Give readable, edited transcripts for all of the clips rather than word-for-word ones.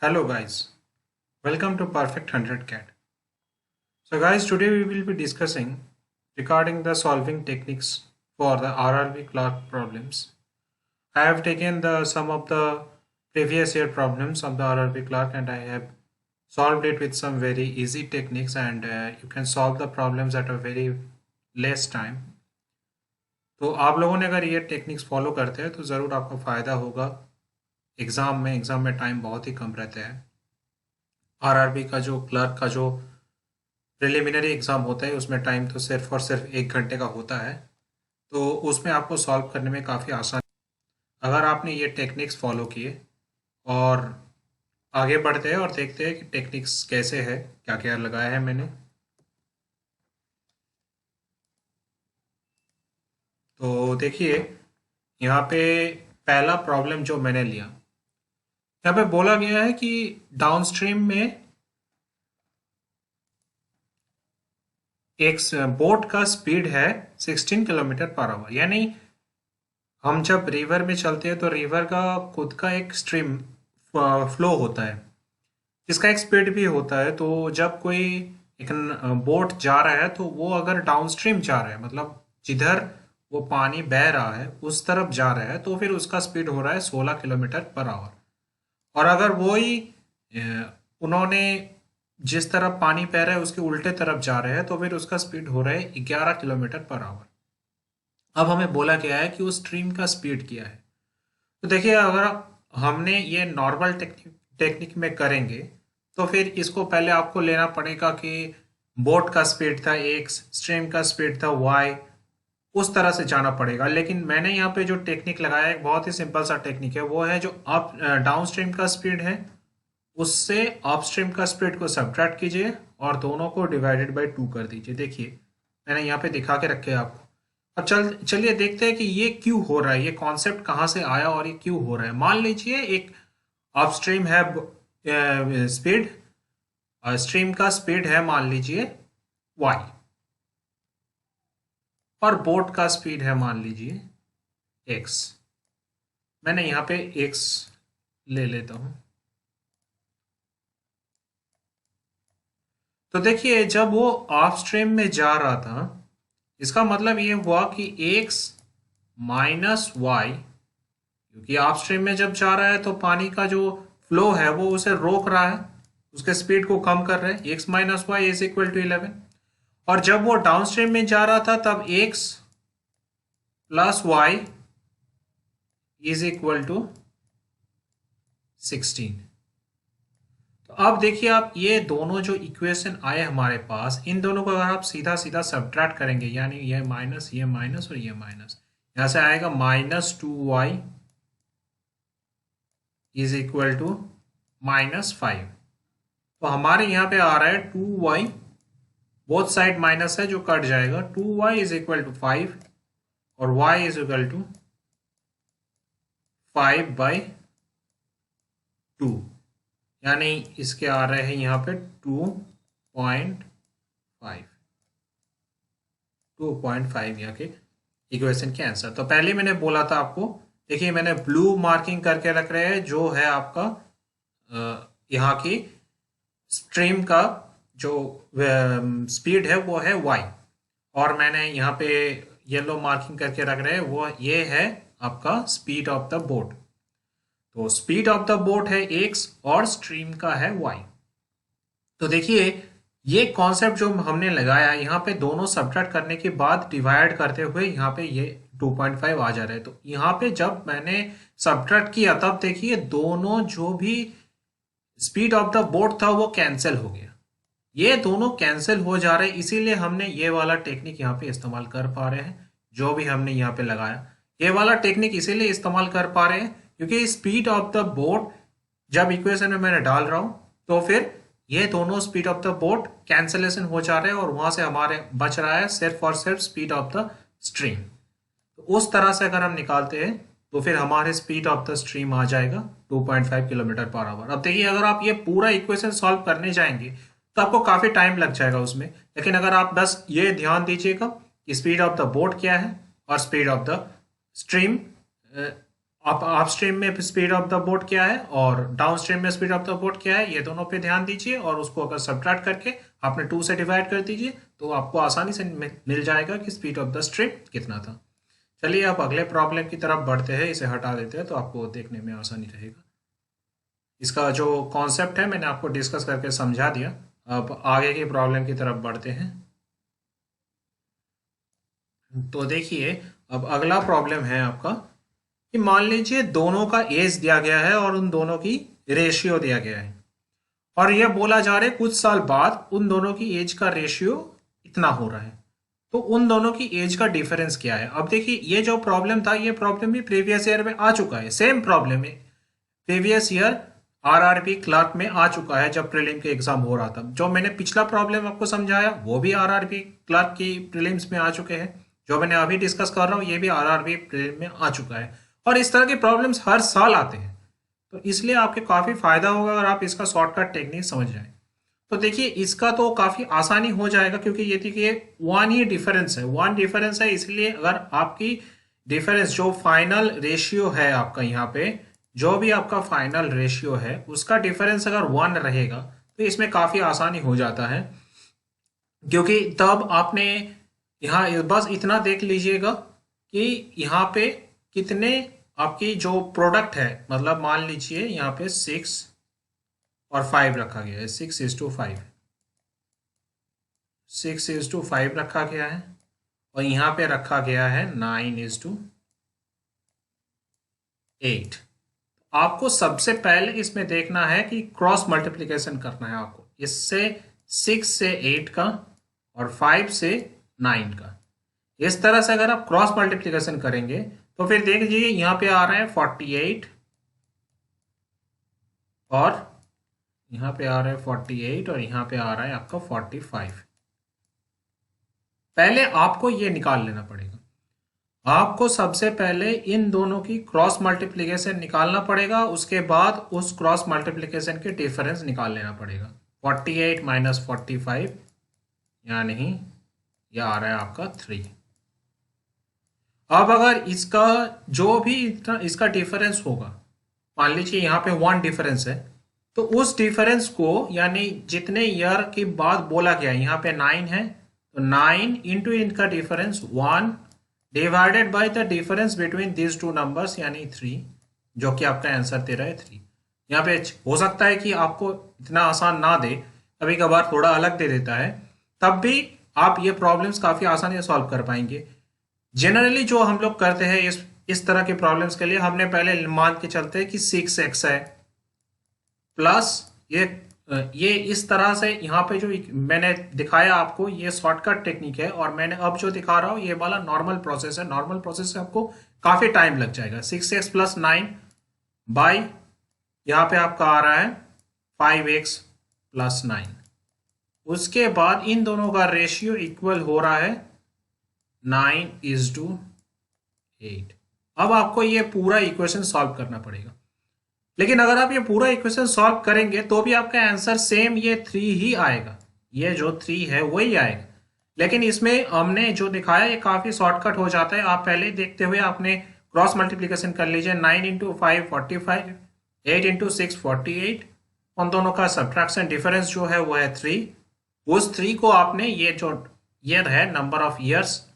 Hello guys, welcome to Perfect 100 Cat. So guys, today we will be discussing regarding the solving techniques for the RRB clerk problems. I have taken the some of the previous year problems of the RRB clerk and I have solved it with some very easy techniques and you can solve the problems at a very less time. तो आप लोगों ने अगर ये techniques follow करते हैं तो ज़रूर आपको फ़ायदा होगा एग्ज़ाम में टाइम बहुत ही कम रहता है। आरआरबी का जो क्लर्क का जो प्रिलिमिनरी एग्ज़ाम होता है उसमें टाइम तो सिर्फ और सिर्फ 1 घंटे का होता है, तो उसमें आपको सॉल्व करने में काफ़ी आसान अगर आपने ये टेक्निक्स फॉलो किए। और आगे बढ़ते हैं और देखते हैं कि टेक्निक्स कैसे है, क्या क्या लगाया है मैंने। तो देखिए यहाँ पे पहला प्रॉब्लम जो मैंने लिया, यहाँ पे बोला गया है कि डाउनस्ट्रीम में एक बोट का स्पीड है 16 किलोमीटर पर आवर, यानी हम जब रिवर में चलते हैं तो रिवर का खुद का एक स्ट्रीम फ्लो होता है जिसका एक स्पीड भी होता है। तो जब कोई एक बोट जा रहा है तो वो अगर डाउनस्ट्रीम जा रहा है, मतलब जिधर वो पानी बह रहा है उस तरफ जा रहा है, तो फिर उसका स्पीड हो रहा है 16 किलोमीटर पर आवर। और अगर वही उन्होंने जिस तरफ पानी बह रहा है उसके उल्टे तरफ जा रहे हैं तो फिर उसका स्पीड हो रहा है 11 किलोमीटर पर आवर। अब हमें बोला गया है कि उस स्ट्रीम का स्पीड क्या है। तो देखिए अगर हमने ये नॉर्मल टेक्निक में करेंगे तो फिर इसको पहले आपको लेना पड़ेगा कि बोट का स्पीड था एक्स, स्ट्रीम का स्पीड था वाई, उस तरह से जाना पड़ेगा। लेकिन मैंने यहाँ पे जो टेक्निक लगाया है एक बहुत ही सिंपल सा टेक्निक है, वो है जो अप डाउन स्ट्रीम का स्पीड है उससे अपस्ट्रीम का स्पीड को सब्ट्रैक्ट कीजिए और दोनों को डिवाइडेड बाय 2 कर दीजिए। देखिए मैंने यहाँ पे दिखा के रखे हैं आपको। अब चलिए देखते हैं कि ये क्यों हो रहा है, ये कॉन्सेप्ट कहाँ से आया और ये क्यों हो रहा है। मान लीजिए एक अपस्ट्रीम है स्पीड, स्ट्रीम का स्पीड है मान लीजिए y, और बोट का स्पीड है मान लीजिए x। मैंने यहाँ पे x ले लेता हूँ। तो देखिए जब वो अपस्ट्रीम में जा रहा था इसका मतलब ये हुआ कि x माइनस वाई, क्योंकि अपस्ट्रीम में जब जा रहा है तो पानी का जो फ्लो है वो उसे रोक रहा है, उसके स्पीड को कम कर रहा है। x minus y is equal to 11। और जब वो डाउनस्ट्रीम में जा रहा था तब x plus y is equal to 16। तो अब देखिए आप ये दोनों जो इक्वेशन आए हमारे पास, इन दोनों को अगर आप सीधा सीधा सब्ट्रैक्ट करेंगे, यानी ये माइनस और ये माइनस, यहां से आएगा -2y इज इक्वल टू -5। तो हमारे यहाँ पे आ रहा है 2y, बोथ साइड माइनस है जो कट जाएगा, 2y इज इक्वल टू 5 और y इज इक्वल टू 5/2, यानी इसके आ रहे हैं यहाँ पे 2.5 यहाँ के इक्वेशन के आंसर। तो पहले मैंने बोला था आपको, देखिए मैंने ब्लू मार्किंग करके रख रहे हैं जो है आपका यहाँ की स्ट्रीम का जो स्पीड है वो है y, और मैंने यहाँ पे येलो मार्किंग करके रख रहे हैं वो ये है आपका स्पीड ऑफ द बोट। तो स्पीड ऑफ द बोट है x और स्ट्रीम का है y। तो देखिए ये कॉन्सेप्ट जो हमने लगाया यहाँ पे दोनों सब्ट्रैक्ट करने के बाद डिवाइड करते हुए यहाँ पे ये 2.5 आ जा रहा है। तो यहाँ पे जब मैंने सब्ट्रैक्ट किया तब देखिए दोनों जो भी स्पीड ऑफ द बोट था वो कैंसिल हो गया, ये दोनों कैंसिल हो जा रहे हैं, इसीलिए हमने ये वाला टेक्निक यहाँ पे इस्तेमाल कर पा रहे हैं। जो भी हमने यहाँ पे लगाया ये वाला टेक्निक इसीलिए इस्तेमाल कर पा रहे हैं क्योंकि स्पीड ऑफ द बोट जब इक्वेशन में मैंने डाल रहा हूं तो फिर ये दोनों speed of the boat cancellation हो जा रहे हैं और वहां से हमारे बच रहा है सिर्फ और सिर्फ स्पीड ऑफ द स्ट्रीम। तो उस तरह से अगर हम निकालते हैं तो फिर हमारे स्पीड ऑफ द स्ट्रीम आ जाएगा 2.5 किलोमीटर पर आवर। अब देखिए अगर आप ये पूरा इक्वेशन सॉल्व करने जाएंगे तो आपको काफी टाइम लग जाएगा उसमें, लेकिन अगर आप बस ये ध्यान दीजिएगा कि स्पीड ऑफ द बोट क्या है और speed of the stream up stream में स्पीड ऑफ द बोट क्या है और डाउन स्ट्रीम में स्पीड ऑफ द बोट क्या है, ये दोनों पे ध्यान दीजिए और उसको अगर सब्ट्रैक्ट करके आपने 2 से डिवाइड कर दीजिए तो आपको आसानी से मिल जाएगा कि स्पीड ऑफ द स्ट्रीम कितना था। चलिए अब अगले प्रॉब्लम की तरफ बढ़ते हैं, इसे हटा देते हैं तो आपको देखने में आसानी रहेगा। इसका जो कॉन्सेप्ट है मैंने आपको डिस्कस करके समझा दिया। अब आगे की प्रॉब्लम की तरफ बढ़ते हैं। तो देखिए अब अगला प्रॉब्लम है आपका कि मान लीजिए दोनों का एज दिया गया है और उन दोनों की रेशियो दिया गया है और यह बोला जा रहा है कुछ साल बाद उन दोनों की एज का रेशियो इतना हो रहा है, तो उन दोनों की एज का डिफरेंस क्या है। अब देखिए ये जो प्रॉब्लम था ये प्रॉब्लम भी प्रीवियस ईयर में आ चुका है, सेम प्रॉब्लम है प्रीवियस ईयर आरआरबी क्लर्क में आ चुका है जब प्रीलिम के एग्जाम हो रहा था। जो मैंने पिछला प्रॉब्लम आपको समझाया वो भी आरआरबी क्लर्क की प्रीलिम्स में आ चुके हैं, जो मैंने अभी डिस्कस कर रहा हूँ ये भी आरआरबी प्रीलिम में आ चुका है और इस तरह के प्रॉब्लम्स हर साल आते हैं। तो इसलिए आपके काफ़ी फायदा होगा अगर आप इसका शॉर्टकट टेक्निक समझ जाएं। तो देखिए इसका तो काफ़ी आसानी हो जाएगा क्योंकि ये देखिए वन ही डिफरेंस है, वन डिफरेंस है, इसलिए अगर आपकी डिफरेंस जो फाइनल रेशियो है आपका यहाँ पे जो भी आपका फाइनल रेशियो है उसका डिफरेंस अगर वन रहेगा तो इसमें काफ़ी आसानी हो जाता है, क्योंकि तब आपने यहाँ बस इतना देख लीजिएगा कि यहाँ पे कितने आपकी जो प्रोडक्ट है, मतलब मान लीजिए यहाँ पे 6 और 5 रखा गया है, 6:5, 6:5 रखा गया है और यहाँ पे रखा गया है 9:8। आपको सबसे पहले इसमें देखना है कि क्रॉस मल्टीप्लिकेशन करना है आपको, इससे 6 से 8 का और 5 से 9 का। इस तरह से अगर आप क्रॉस मल्टीप्लिकेशन करेंगे तो फिर देख लीजिए यहाँ पे आ रहा है 48 और यहाँ पे आ रहा है 48 और यहाँ पे आ रहा है आपका 45। पहले आपको ये निकाल लेना पड़ेगा, आपको सबसे पहले इन दोनों की क्रॉस मल्टीप्लिकेशन निकालना पड़ेगा, उसके बाद उस क्रॉस मल्टीप्लिकेशन के डिफरेंस निकाल लेना पड़ेगा। 48 माइनस 45 यानी यह आ रहा है आपका 3। अब अगर इसका जो भी इसका डिफरेंस होगा, मान लीजिए यहाँ पे 1 डिफरेंस है, तो उस डिफरेंस को यानी जितने ईयर के बाद बोला गया यहाँ पे 9 है तो 9 इंटू इनका difference 1 divided by the difference between this two numbers यानी 3, जो कि आपका आंसर दे रहा है 3। यहाँ पे हो सकता है कि आपको इतना आसान ना दे, कभी कभार थोड़ा अलग दे देता है, तब भी आप ये प्रॉब्लम्स काफ़ी आसानी से सॉल्व कर पाएंगे। जनरली जो हम लोग करते हैं इस तरह के प्रॉब्लम्स के लिए हमने पहले मान के चलते हैं कि 6x है प्लस ये इस तरह से यहाँ पे जो मैंने दिखाया आपको ये शॉर्टकट टेक्निक है और मैंने अब जो दिखा रहा हूँ ये वाला नॉर्मल प्रोसेस है। नॉर्मल प्रोसेस से आपको काफ़ी टाइम लग जाएगा। 6x प्लस 9 बाई यहाँ पे आपका आ रहा है 5x प्लस 9, उसके बाद इन दोनों का रेशियो इक्वल हो रहा है 9:8। अब आपको ये पूरा इक्वेशन सॉल्व करना पड़ेगा, लेकिन अगर आप ये पूरा इक्वेशन सॉल्व करेंगे तो भी आपका आंसर सेम ये 3 ही आएगा, ये जो 3 है वही आएगा। लेकिन इसमें हमने जो दिखाया ये काफ़ी शॉर्टकट हो जाता है। आप पहले देखते हुए आपने क्रॉस मल्टीप्लिकेशन कर लीजिए, 9 इंटू 5 45, 8 इंटू 6 48, उन दोनों का सब्ट्रैक्शन डिफरेंस जो है वो है 3। उस 3 को आपने ये जो ईयर है नंबर ऑफ ईयर्स,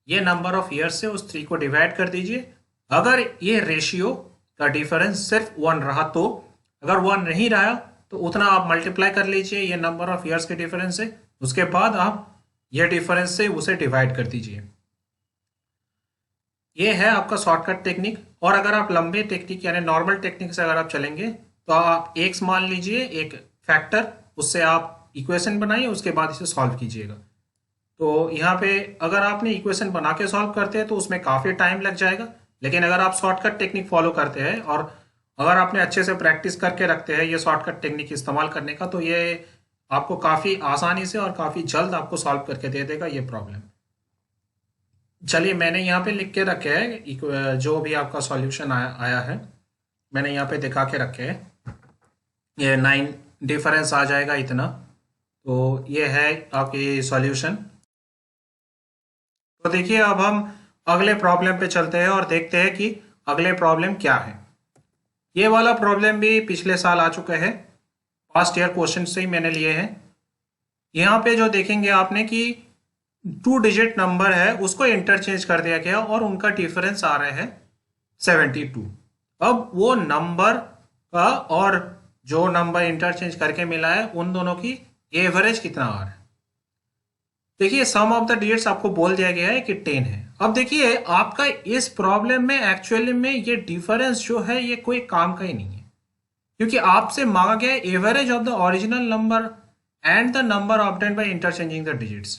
ये नंबर ऑफ ईयर्स से उस 3 को डिवाइड कर दीजिए। अगर ये रेशियो का डिफरेंस सिर्फ 1 रहा तो, अगर 1 नहीं रहा तो उतना आप मल्टीप्लाई कर लीजिए ये नंबर ऑफ ईयर्स के डिफरेंस से, उसके बाद आप ये डिफरेंस से उसे डिवाइड कर दीजिए। ये है आपका शॉर्टकट टेक्निक। और अगर आप लंबे टेक्निक यानी नॉर्मल टेक्निक से अगर आप चलेंगे तो आप एक्स मान लीजिए एक फैक्टर, उससे आप इक्वेशन बनाइए, उसके बाद इसे सॉल्व कीजिएगा। तो यहाँ पे अगर आपने इक्वेशन बना के सॉल्व करते हैं तो उसमें काफ़ी टाइम लग जाएगा, लेकिन अगर आप शॉर्टकट टेक्निक फॉलो करते हैं और अगर आपने अच्छे से प्रैक्टिस करके रखते हैं ये शॉर्टकट टेक्निक इस्तेमाल करने का, तो ये आपको काफ़ी आसानी से और काफ़ी जल्द आपको सॉल्व करके दे देगा ये प्रॉब्लम। चलिए मैंने यहाँ पे लिख के रखे हैं जो भी आपका सॉल्यूशन आया है, मैंने यहाँ पे दिखा के रखे हैं। ये 9 डिफरेंस आ जाएगा इतना, तो ये है आपकी सॉल्यूशन। तो देखिए अब हम अगले प्रॉब्लम पे चलते हैं और देखते हैं कि अगले प्रॉब्लम क्या है। ये वाला प्रॉब्लम भी पिछले साल आ चुका है, पास्ट ईयर क्वेश्चन से ही मैंने लिए हैं। यहाँ पे जो देखेंगे आपने कि 2 डिजिट नंबर है उसको इंटरचेंज कर दिया गया और उनका डिफरेंस आ रहा है 72। अब वो नंबर का और जो नंबर इंटरचेंज करके मिला है उन दोनों की एवरेज कितना आ रहा है। देखिए सम ऑफ द डिजिट्स आपको बोल दिया गया है कि 10 है। अब देखिए आपका इस प्रॉब्लम में एक्चुअली में ये डिफरेंस जो है ये कोई काम का ही नहीं है, क्योंकि आपसे मांगा गया है average of the original number and the number obtained by interchanging the digits.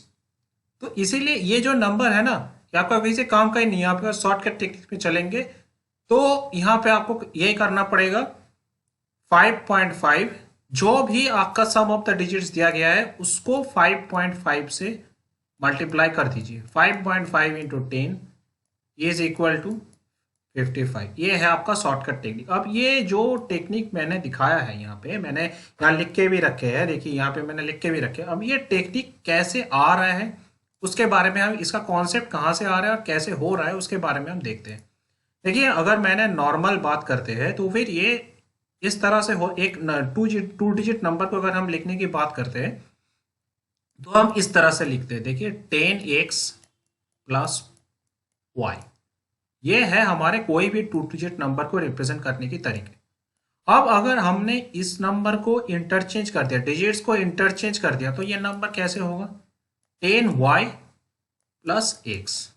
तो इसीलिए ये जो नंबर है ना ये आपका किसी काम का ही नहीं है। आपका शॉर्टकट टेक्निक में चलेंगे तो यहाँ पे आपको यही करना पड़ेगा, 5.5 जो भी आपका सम ऑफ द डिजिट्स दिया गया है उसको 5.5 से मल्टीप्लाई कर दीजिए। 5.5 इंटू 10 इज इक्वल टू 55। ये है आपका शॉर्टकट टेक्निक। अब ये जो टेक्निक मैंने दिखाया है यहाँ पे, मैंने यहाँ लिख के भी रखे हैं, देखिए यहाँ पे मैंने लिख के भी रखे। अब ये टेक्निक कैसे आ रहा है उसके बारे में, हम इसका कॉन्सेप्ट कहाँ से आ रहा है और कैसे हो रहा है उसके बारे में हम देखते हैं। देखिए अगर मैंने नॉर्मल बात करते हैं तो फिर ये इस तरह से हो, एक 2 डिजिट नंबर को अगर हम लिखने की बात करते हैं तो हम इस तरह से लिखते हैं। देखिए 10x प्लस वाई, ये है हमारे कोई भी 2 डिजिट नंबर को रिप्रेजेंट करने की तरीके। अब अगर हमने इस नंबर को इंटरचेंज कर दिया, डिजिट्स को इंटरचेंज कर दिया, तो ये नंबर कैसे होगा 10y प्लस x।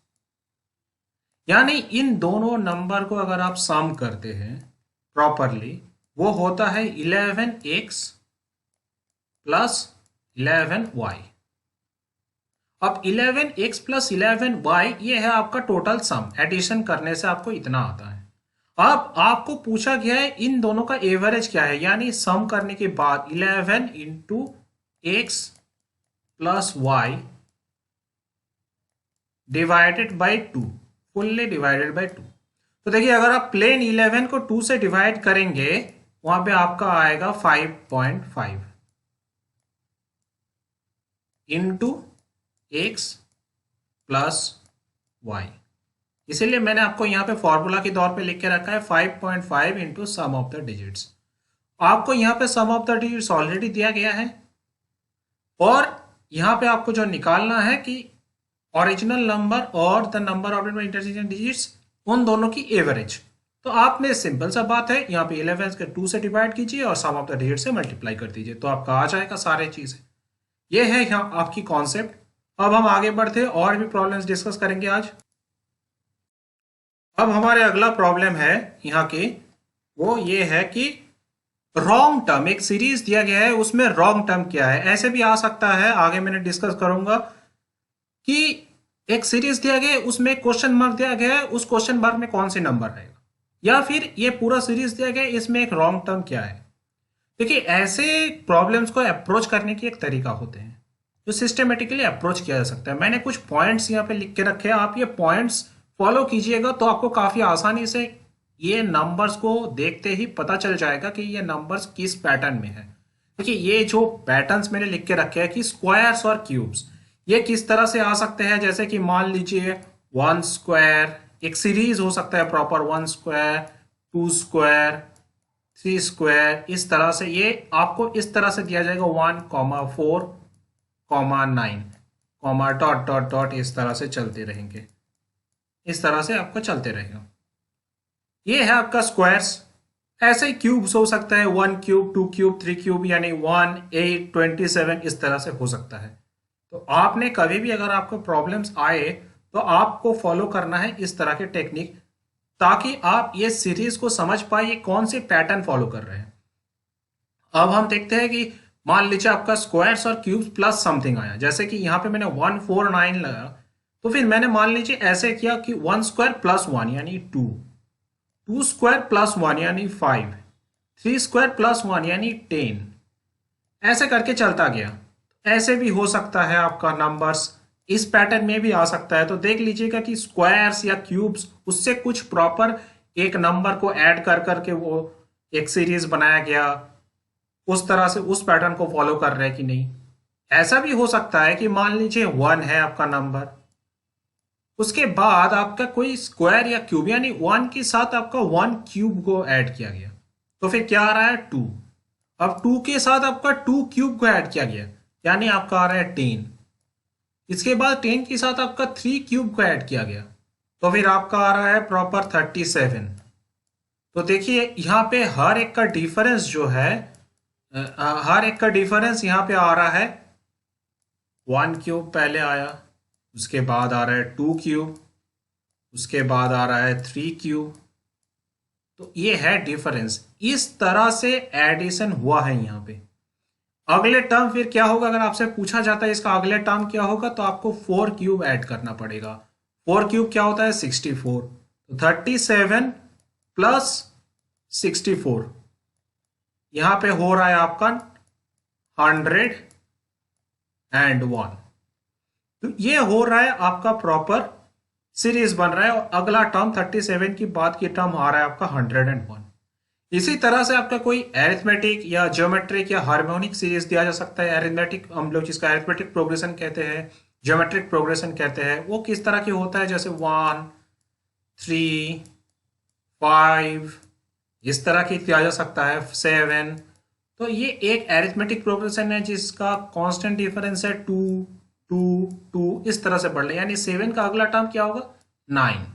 यानी इन दोनों नंबर को अगर आप सम करते हैं प्रॉपरली वो होता है 11x प्लस 11y। अब 11x प्लस 11y ये है आपका टोटल सम, एडिशन करने से आपको इतना आता है। अब आपको पूछा गया है इन दोनों का एवरेज क्या है, यानी सम करने के बाद 11 into x plus y divided by 2, fully divided by 2। तो देखिए अगर आप प्लेन 11 को 2 से डिवाइड करेंगे वहां पे आपका आएगा 5.5 इंटू एक्स प्लस वाई। इसीलिए मैंने आपको यहाँ पे फॉर्मूला के तौर पे लिख के रखा है 5.5 into sum of the digits. आपको यहाँ पे sum of the digits already दिया गया है और यहाँ पे आपको जो निकालना है कि ओरिजिनल नंबर और the number of interchange digits उन दोनों की एवरेज। तो आपने सिंपल सा बात है यहाँ पे 11 के 2 से डिवाइड कीजिए और सम ऑफ द डिजिट से मल्टीप्लाई कर दीजिए तो आपका आ जाएगा सारे चीजें। ये है यहाँ आपकी कॉन्सेप्ट। अब हम आगे बढ़ते और भी प्रॉब्लम्स डिस्कस करेंगे आज। अब हमारे अगला प्रॉब्लम है यहाँ की, वो ये है कि रॉन्ग टर्म, एक सीरीज दिया गया है उसमें रॉन्ग टर्म क्या है। ऐसे भी आ सकता है, आगे मैंने डिस्कस करूंगा कि एक सीरीज दिया गया है उसमें क्वेश्चन मार्क दिया गया है, उस क्वेश्चन मार्क में कौन से नंबर रहेगा, या फिर ये पूरा सीरीज दिया गया है इसमें एक रॉन्ग टर्म क्या है। देखिए ऐसे प्रॉब्लम्स को अप्रोच करने की एक तरीका होते हैं जो सिस्टमेटिकली अप्रोच किया जा सकता है। मैंने कुछ पॉइंट्स यहाँ पे लिख के रखे हैं, आप ये पॉइंट्स फॉलो कीजिएगा तो आपको काफी आसानी से ये नंबर्स को देखते ही पता चल जाएगा कि ये नंबर्स किस पैटर्न में है। देखिए ये जो पैटर्न्स मैंने लिख के रखे हैं कि स्क्वायर्स और क्यूब्स ये किस तरह से आ सकते हैं, जैसे कि मान लीजिए 1 स्क्वायर, एक सीरीज हो सकता है प्रॉपर 1 स्क्वायर 2 स्क्वायर 3 स्क्वायर, इस तरह से ये आपको इस तरह से दिया जाएगा 1,4,9, डॉट डॉट डॉट, इस तरह से चलते रहेंगे, इस तरह से आपका चलते रहेगा। ये है आपका स्क्वायर्स। ऐसे ही क्यूब्स हो सकता है 1 क्यूब 2 क्यूब 3 क्यूब, यानी 1 8 27 इस तरह से हो सकता है। तो आपने कभी भी अगर आपको प्रॉब्लम्स आए तो आपको फॉलो करना है इस तरह के टेक्निक, ताकि आप ये सीरीज को समझ पाए ये कौन से पैटर्न फॉलो कर रहे हैं। अब हम देखते हैं कि मान लीजिए आपका स्क्वायर्स और क्यूब्स प्लस समथिंग आया, जैसे कि यहाँ पे मैंने 149 लगा, तो फिर मैंने मान लीजिए ऐसे किया कि 1 स्क्वायर प्लस 1 यानी 2, 2 स्क्वायर प्लस 1 यानी 5, 3 स्क्वायर प्लस 1 यानी 10, ऐसे करके चलता गया। ऐसे भी हो सकता है आपका नंबर्स इस पैटर्न में भी आ सकता है। तो देख लीजिएगा कि स्क्वायर्स या क्यूब्स उससे कुछ प्रॉपर एक नंबर को ऐड कर करके वो एक सीरीज बनाया गया, उस तरह से उस पैटर्न को फॉलो कर रहे हैं कि नहीं। ऐसा भी हो सकता है कि मान लीजिए 1 है आपका नंबर उसके बाद आपका कोई स्क्वायर या क्यूब, यानी वन के साथ आपका वन क्यूब को ऐड किया गया, तो फिर क्या आ रहा है टू। अब टू के साथ आपका टू क्यूब को ऐड किया गया, यानी आपका आ रहा है 10। इसके बाद 10 के साथ आपका थ्री क्यूब को ऐड किया गया, तो फिर आपका आ रहा है प्रॉपर 37। तो देखिए यहाँ पे हर एक का डिफरेंस जो है, हर एक का डिफरेंस यहाँ पे आ रहा है। वन क्यूब पहले आया, उसके बाद आ रहा है टू क्यूब, उसके बाद आ रहा है थ्री क्यूब। तो ये है डिफरेंस, इस तरह से एडिशन हुआ है यहाँ पे। अगले टर्म फिर क्या होगा, अगर आपसे पूछा जाता है इसका अगले टर्म क्या होगा, तो आपको फोर क्यूब ऐड करना पड़ेगा। फोर क्यूब क्या होता है 64, तो 37 प्लस 64, यहां पे हो रहा है आपका 101। तो ये हो रहा है आपका प्रॉपर सीरीज बन रहा है, और अगला टर्म 37 की बाद की टर्म आ रहा है आपका 101। इसी तरह से आपका कोई एरिथमेटिक या ज्योमेट्रिक या हार्मोनिक सीरीज दिया जा सकता है। एरिथमेटिक हम लोग जिसका एरिथमेटिक प्रोग्रेशन कहते हैं, ज्योमेट्रिक प्रोग्रेशन कहते हैं, वो किस तरह की होता है, जैसे 1 3 5, इस तरह की दिया जा सकता है 7। तो ये एक एरिथमेटिक प्रोग्रेशन है जिसका कांस्टेंट डिफरेंस है 2 2 2, इस तरह से बढ़ रहा है, यानी 7 का अगला टर्म क्या होगा 9।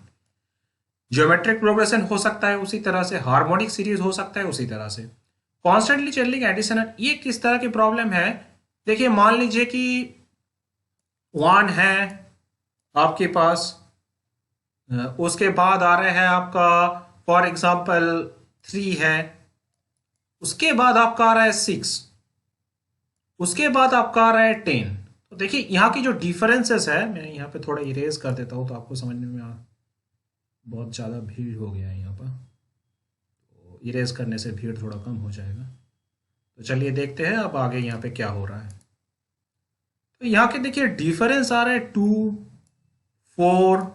ज्योमेट्रिक प्रोग्रेशन हो सकता है उसी तरह से, हार्मोनिक सीरीज हो सकता है उसी तरह से। कॉन्स्टेंटली चेंजिंग एडिशन, ये किस तरह की प्रॉब्लम है, देखिए मान लीजिए कि वन है आपके पास, उसके बाद आ रहा है आपका फॉर एग्जांपल 3 है, उसके बाद आपका आ रहा है 6, उसके बाद आपका आ रहा है 10। तो देखिए यहाँ की जो डिफरेंसेस है, मैं यहाँ पे थोड़ा इरेज कर देता हूँ तो आपको समझने में बहुत ज़्यादा भीड़ हो गया है यहाँ पर, तो इरेज करने से भीड़ थोड़ा कम हो जाएगा। तो चलिए देखते हैं अब आगे यहाँ पे क्या हो रहा है। तो यहाँ के देखिए डिफरेंस आ रहा है 2 4,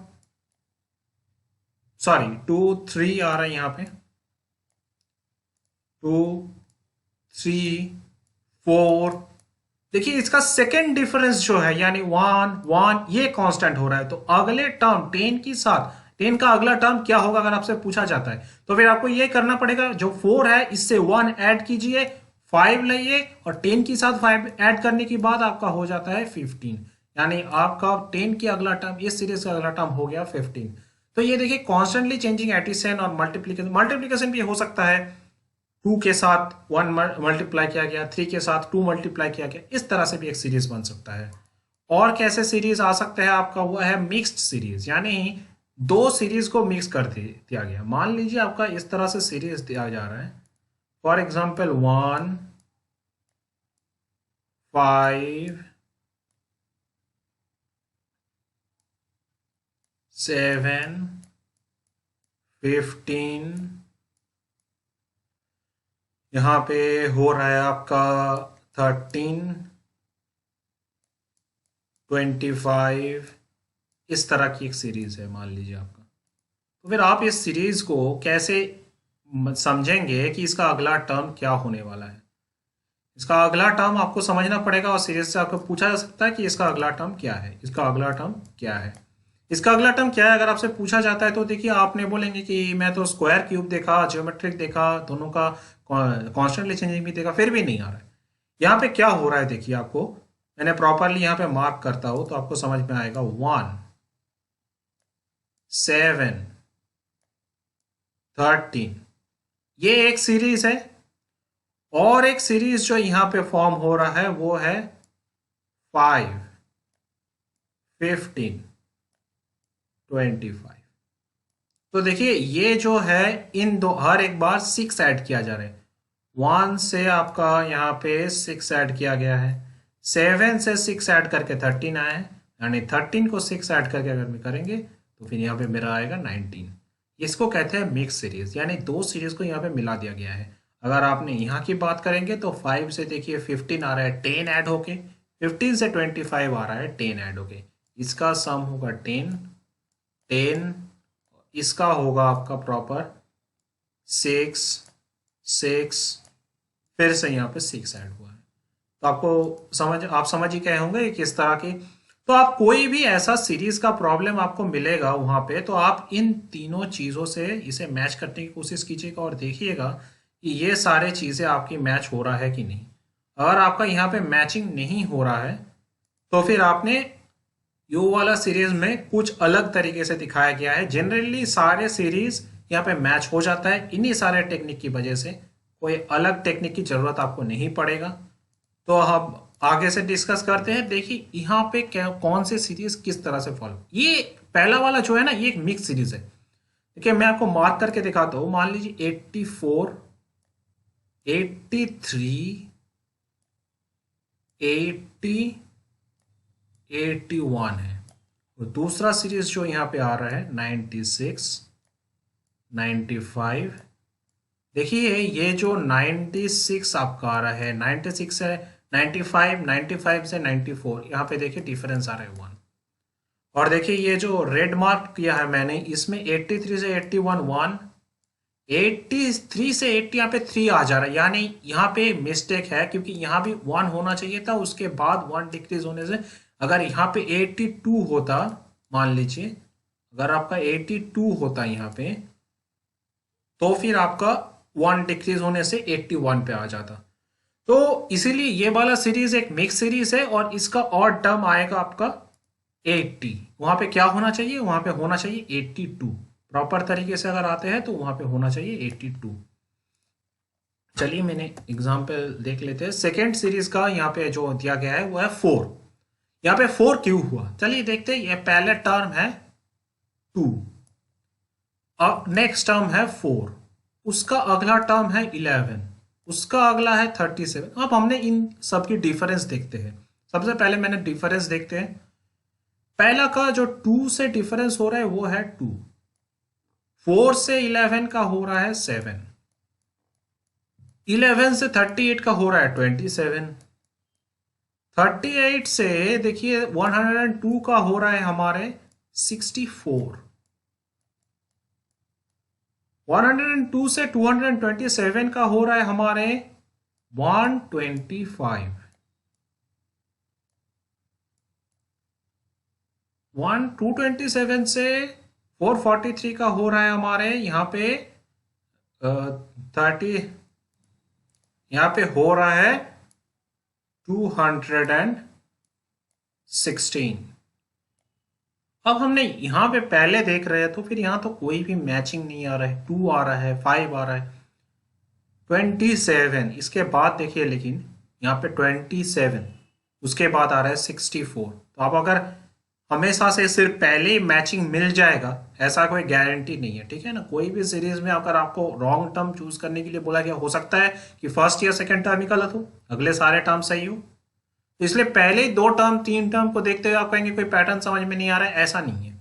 सॉरी 2 3 आ रहा है यहाँ पे, 2 3 4। देखिए इसका सेकेंड डिफरेंस जो है यानी 1 1, ये कांस्टेंट हो रहा है। तो अगले टर्म 10 के साथ 10 का अगला टर्म क्या होगा अगर आपसे पूछा जाता है, तो फिर आपको ये करना पड़ेगा, जो 4 है इससे 1 ऐड कीजिए, 5 लाइए, और 10 के साथ 5 ऐड करने के बाद आपका हो जाता है 15, यानी आपका 10 की अगला टर्म, इस सीरीज का अगला टर्म हो गया 15। तो ये देखिए कॉन्स्टेंटली चेंजिंग एडिशन और मल्टीप्लीकेशन, मल्टीप्लीकेशन भी हो सकता है, 2 के साथ 1 मल्टीप्लाई किया गया, 3 के साथ 2 मल्टीप्लाई किया गया, इस तरह से भी एक सीरीज बन सकता है। और कैसे सीरीज आ सकता है आपका, वो है मिक्स्ड सीरीज, यानी दो सीरीज को मिक्स कर दिया गया। मान लीजिए आपका इस तरह से सीरीज दिया जा रहा है, फॉर एग्जाम्पल 1 5 7 15, यहाँ पे हो रहा है आपका 13 25, इस तरह की एक सीरीज है मान लीजिए आपका। तो फिर आप इस सीरीज को कैसे समझेंगे कि इसका अगला टर्म क्या होने वाला है। इसका अगला टर्म आपको समझना पड़ेगा, और सीरीज से आपको पूछा जा सकता है कि इसका अगला टर्म क्या है, इसका अगला टर्म क्या है, इसका अगला टर्म क्या है। अगर आपसे पूछा जाता है तो देखिए आपने बोलेंगे कि मैं तो स्क्वायर क्यूब देखा, ज्योमेट्रिक देखा, दोनों का कॉन्स्टेंटली चेंजिंग भी देखा, फिर भी नहीं आ रहा है। यहाँ पे क्या हो रहा है देखिए, आपको मैंने प्रॉपरली यहाँ पे मार्क करता हूँ तो आपको समझ में आएगा। 1 7 13, ये एक सीरीज है, और एक सीरीज जो यहां पे फॉर्म हो रहा है वो है 5 15 25। तो देखिए ये जो है इन दो, हर एक बार 6 ऐड किया जा रहा है। 1 से आपका यहाँ पे 6 ऐड किया गया है, 7 से 6 ऐड करके 13 आया है, यानी 13 को 6 ऐड करके अगर मैं करेंगे तो फिर यहाँ पे मेरा आएगा 19। इसको कहते हैं मिक्स सीरीज, यानी दो सीरीज को यहाँ पे मिला दिया गया है। अगर आपने यहाँ की बात करेंगे तो 5 से देखिए 15 आ रहा है 10 ऐड होके, 15 से 25 आ रहा है 10 ऐड होके, इसका सम होगा 10 10, इसका होगा आपका प्रॉपर 6 6, फिर से यहाँ पे 6 ऐड हुआ है। तो आपको आप समझ ही गए होंगे किस तरह की। तो आप कोई भी ऐसा सीरीज का प्रॉब्लम आपको मिलेगा वहां पे, तो आप इन तीनों चीजों से इसे मैच करने की कोशिश कीजिएगा और देखिएगा कि ये सारे चीजें आपकी मैच हो रहा है कि नहीं। अगर आपका यहाँ पे मैचिंग नहीं हो रहा है तो फिर आपने यू वाला सीरीज में कुछ अलग तरीके से दिखाया गया है। जनरली सारे सीरीज यहाँ पे मैच हो जाता है इन्हीं सारे टेक्निक की वजह से, कोई अलग टेक्निक की जरूरत आपको नहीं पड़ेगा। तो हम आगे से डिस्कस करते हैं। देखिए यहाँ पे क्या कौन सी सीरीज किस तरह से फॉलो, ये पहला वाला जो है ना, ये एक मिक्स सीरीज है। देखिए मैं आपको मार्क करके दिखाता हूँ। मान लीजिए 84, 83, 80, 81 है। और दूसरा सीरीज जो यहाँ पे आ रहा है 96, 95। देखिए ये जो 96 आपका आ रहा है, 96 है 95, 95 से 94, यहाँ पे देखिए डिफरेंस आ रहा है 1। और देखिए ये जो रेड मार्क किया है मैंने, इसमें 83 से 81 1, 83 से 80 यहाँ पे 3 आ जा रहा है, यानी यहाँ पे मिस्टेक है क्योंकि यहाँ भी 1 होना चाहिए था, उसके बाद 1 डिक्रीज होने से अगर यहाँ पे 82 होता, मान लीजिए अगर आपका 82 होता यहाँ पे, तो फिर आपका 1 डिक्रीज होने से 81 पे आ जाता। तो इसीलिए ये वाला सीरीज एक मिक्स सीरीज है और इसका और टर्म आएगा आपका 80। वहां पे क्या होना चाहिए, वहां पे होना चाहिए 82। प्रॉपर तरीके से अगर आते हैं तो वहां पे होना चाहिए 82। चलिए मैंने एग्जाम्पल देख लेते हैं। सेकेंड सीरीज का यहाँ पे जो दिया गया है वो है 4। यहाँ पे 4 क्यों हुआ, चलिए देखते हैं। ये पहले टर्म है 2, अब नेक्स्ट टर्म है 4, उसका अगला टर्म है 11, उसका अगला है 37। अब हमने इन सब की डिफरेंस देखते हैं। सबसे पहले मैंने डिफरेंस देखते हैं। पहला का जो 2 से डिफरेंस हो रहा है वो है 2, 4 से 11 का हो रहा है 7, 11 से 38 का हो रहा है 27, 38 से देखिए 102 का हो रहा है हमारे 64, 102 से 227 का हो रहा है हमारे 125, 227 से 443 का हो रहा है हमारे यहाँ पे 30, यहाँ पे हो रहा है 216। अब हमने यहाँ पे पहले देख रहे हैं तो फिर यहाँ तो कोई भी मैचिंग नहीं आ रहा है। 2 आ रहा है, 5 आ रहा है, 27, इसके बाद देखिए लेकिन यहाँ पे 27, उसके बाद आ रहा है 64। तो आप अगर हमेशा से सिर्फ पहले ही मैचिंग मिल जाएगा ऐसा कोई गारंटी नहीं है, ठीक है ना। कोई भी सीरीज में अगर आपको रॉन्ग टर्म चूज करने के लिए बोला गया, हो सकता है कि फर्स्ट या सेकंड टर्म ही गलत हो, अगले सारे टर्म सही हो। तो इसलिए पहले ही 2 टर्म 3 टर्म को देखते हुए आप कहेंगे कोई पैटर्न समझ में नहीं आ रहा है, ऐसा नहीं है।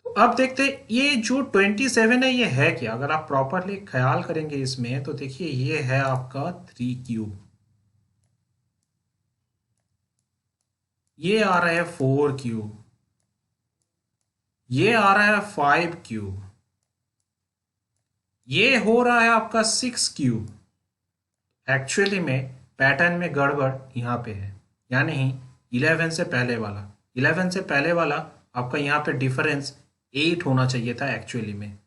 तो अब देखते हैं ये जो 27 है ये है क्या। अगर आप प्रॉपरली ख्याल करेंगे इसमें तो देखिए ये है आपका 3 क्यूब, ये आ रहा है 4 क्यूब, ये आ रहा है 5 क्यूब, ये हो रहा है आपका 6 क्यूब। एक्चुअली में पैटर्न में गड़बड़ यहाँ पे है, यानी 11 से पहले वाला, 11 से पहले वाला आपका यहाँ पे डिफरेंस 8 होना चाहिए था एक्चुअली में।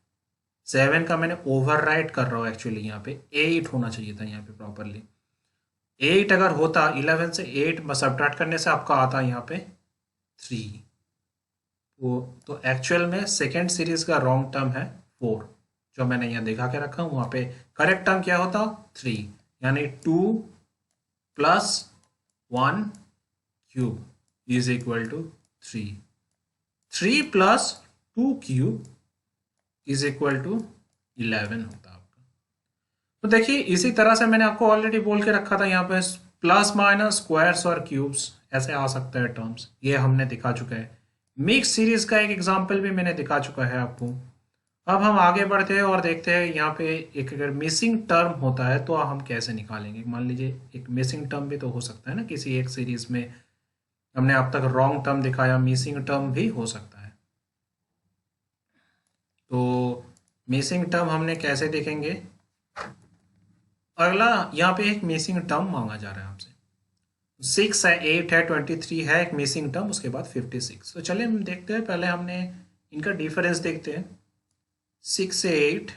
7 का मैंने ओवरराइट कर रहा हूँ, एक्चुअली यहाँ पे 8 होना चाहिए था यहाँ पे प्रॉपरली। 8 अगर होता, 11 से 8 सब्ट्रैक्ट करने से आपका आता यहाँ पे 3। वो तो एक्चुअल में सेकेंड सीरीज का रॉन्ग टर्म है 4, जो मैंने यहाँ दिखा के रखा हूँ। वहाँ पे करेक्ट टर्म क्या होता 3, यानी 2 plus 1 cube is equal to 3, 3 plus 2 cube is equal to 11 होता आपका। तो देखिए इसी तरह से मैंने आपको ऑलरेडी बोल के रखा था, यहाँ पे प्लस माइनस स्क्वायर्स और क्यूब्स ऐसे आ सकते हैं टर्म्स, ये हमने दिखा चुका है। मिक्स सीरीज का एक एग्जांपल भी मैंने दिखा चुका है आपको। अब हम आगे बढ़ते हैं और देखते हैं यहाँ पे एक अगर मिसिंग टर्म होता है तो हम कैसे निकालेंगे। मान लीजिए एक मिसिंग टर्म भी तो हो सकता है ना, किसी एक सीरीज में हमने अब तक रॉन्ग टर्म दिखाया, मिसिंग टर्म भी हो सकता है। तो मिसिंग टर्म हमने कैसे देखेंगे, अगला यहाँ पे एक मिसिंग टर्म मांगा जा रहा है आपसे। 6 है, 8 है, 23 है, एक मिसिंग टर्म, उसके बाद 56। तो चलिए हम देखते हैं, पहले हमने इनका डिफरेंस देखते हैं। 6 से 8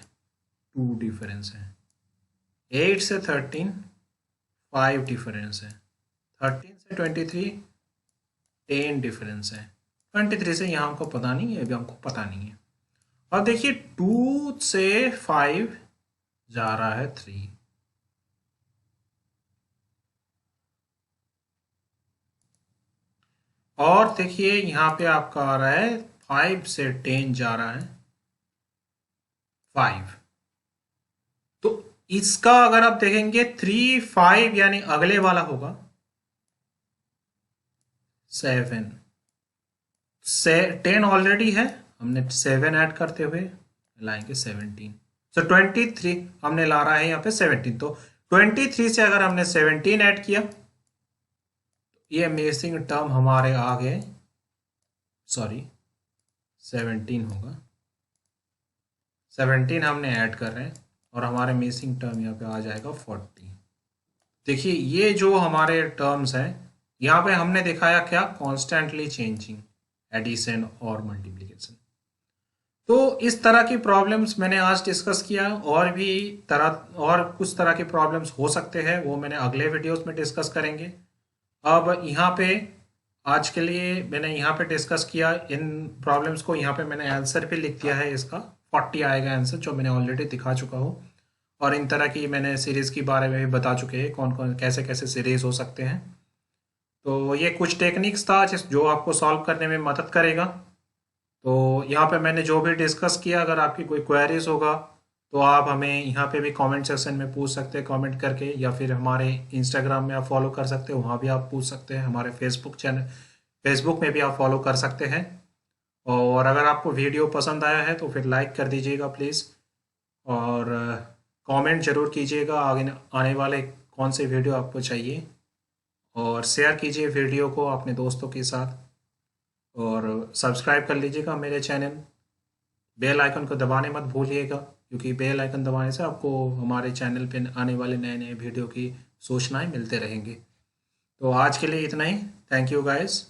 2 डिफरेंस है, 8 से 13 5 डिफरेंस है, 13 से 23 10 डिफरेंस है, 23 से यहाँ हमको पता नहीं है, अभी हमको पता नहीं है। और देखिए 2 से 5 जा रहा है 3, और देखिए यहाँ पे आपका आ रहा है 5 से 10 जा रहा है 5। तो इसका अगर आप देखेंगे 3 5 यानी अगले वाला होगा 7 से 10 ऑलरेडी है, हमने 7 ऐड करते हुए लाएंगे 17। सो 23 हमने ला रहा है यहाँ पे 17, तो 23 से अगर हमने 17 ऐड किया तो ये मिसिंग टर्म हमारे आ गए, सॉरी 17 होगा, 17 हमने ऐड कर रहे हैं और हमारे मिसिंग टर्म यहाँ पे आ जाएगा 40। देखिए ये जो हमारे टर्म्स हैं यहाँ पे हमने दिखाया क्या, कॉन्स्टेंटली चेंजिंग एडिशन और मल्टीप्लिकेशन। तो इस तरह की प्रॉब्लम्स मैंने आज डिस्कस किया, और भी और कुछ तरह की प्रॉब्लम्स हो सकते हैं, वो मैंने अगले वीडियोस में डिस्कस करेंगे। अब यहाँ पे आज के लिए मैंने यहाँ पे डिस्कस किया इन प्रॉब्लम्स को, यहाँ पे मैंने आंसर भी लिख दिया है, इसका 40 आएगा आंसर, जो मैंने ऑलरेडी दिखा चुका हूँ। और इन तरह की मैंने सीरीज़ के बारे में भी बता चुके हैं, कौन कौन कैसे कैसे सीरीज़ हो सकते हैं। तो ये कुछ टेक्निक्स था जो आपको सॉल्व करने में मदद करेगा। तो यहाँ पे मैंने जो भी डिस्कस किया, अगर आपकी कोई क्वेरीज होगा तो आप हमें यहाँ पे भी कमेंट सेक्शन में पूछ सकते हैं कमेंट करके, या फिर हमारे इंस्टाग्राम में आप फॉलो कर सकते हो, वहाँ भी आप पूछ सकते हैं, हमारे फेसबुक में भी आप फॉलो कर सकते हैं। और अगर आपको वीडियो पसंद आया है तो फिर लाइक कर दीजिएगा प्लीज़, और कमेंट ज़रूर कीजिएगा आगे आने वाले कौन से वीडियो आपको चाहिए, और शेयर कीजिए वीडियो को अपने दोस्तों के साथ, और सब्सक्राइब कर लीजिएगा मेरे चैनल। बेल आइकन को दबाने मत भूलिएगा, क्योंकि बेल आइकन दबाने से आपको हमारे चैनल पे आने वाले नए नए वीडियो की सूचनाएं मिलते रहेंगी। तो आज के लिए इतना ही। Thank you guys.